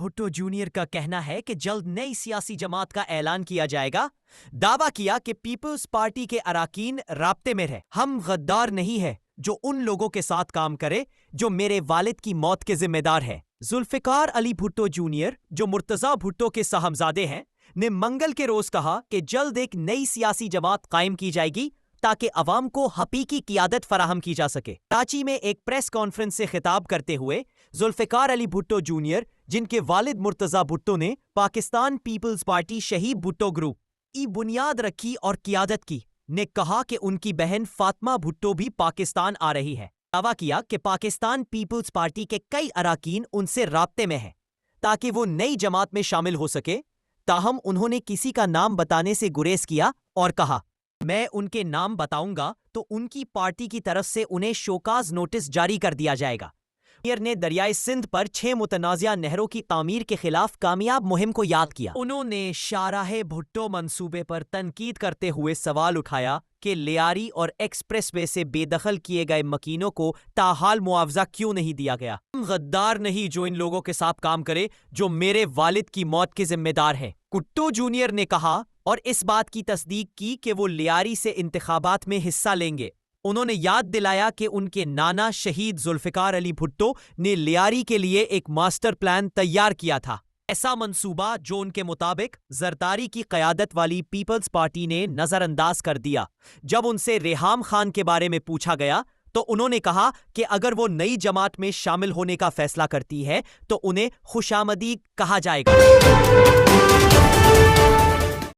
Bhutto junior کا کہنا ہے کہ جلد نئی سیاسی جماعت کا اعلان کیا جائے گا۔ دعویٰ کیا کہ پیپلز پارٹی کے اراکین رابطے میں رہے۔ ہم غدار نہیں ہے جو ان لوگوں کے ساتھ کام کرے جو میرے والد کی موت کے ذمہ دار ہے۔ ذوالفقار علی بھٹو جونیئر، جو مرتضیٰ بھٹو کے صاحبزادے ہیں، نے منگل کے روز کہا کہ جلد ایک نئی سیاسی جماعت قائم کی جائے گی تاکہ عوام کو حقیقی قیادت فراہم کی جا سکے۔ کراچی میں ایک پریس کانفرنس سے خطاب کرتے ہوئے ذوالفقار علی بھٹو جونیئر، جن کے والد مرتضیٰ بھٹو نے پاکستان پیپلز پارٹی شہید بھٹو گروپ کی بنیاد رکھی اور قیادت کی، نے کہا کہ ان کی بہن فاطمہ بھٹو بھی پاکستان آ رہی ہے۔ دعویٰ کیا کہ پاکستان پیپلز پارٹی کے کئی اراکین ان سے رابطے میں ہیں تاکہ وہ نئی جماعت میں شامل ہو سکے، تاہم انہوں نے کسی کا نام بتانے سے گریز کیا اور کہا، میں ان کے نام بتاؤں گا تو ان کی پارٹی کی طرف سے انہیں شوکاز نوٹس جاری کر دیا جائے گا۔ میئر نے دریائے سندھ پر 6 متنازعہ نہروں کی تعمیر کے خلاف کامیاب مہم کو یاد کیا۔ انہوں نے شاہراہ بھٹو منصوبے پر تنقید کرتے ہوئے سوال اٹھایا کہ لیاری اور ایکسپریس وے سے بے دخل کیے گئے مکینوں کو تاحال معاوضہ کیوں نہیں دیا گیا۔ ہم غدار نہیں جو ان لوگوں کے ساتھ کام کرے جو میرے والد کی موت کے ذمہ دار ہیں، بھٹو جونیئر نے کہا، اور اس بات کی تصدیق کی کہ وہ لیاری سے انتخابات میں حصہ لیں گے۔ انہوں نے یاد دلایا کہ ان کے نانا شہید ذوالفقار علی بھٹو نے لیاری کے لیے ایک ماسٹر پلان تیار کیا تھا، ایسا منصوبہ جو ان کے مطابق زرداری کی قیادت والی پیپلز پارٹی نے نظر انداز کر دیا۔ جب ان سے ریحام خان کے بارے میں پوچھا گیا تو انہوں نے کہا کہ اگر وہ نئی جماعت میں شامل ہونے کا فیصلہ کرتی ہے تو انہیں خوشامدید کہا جائے گا۔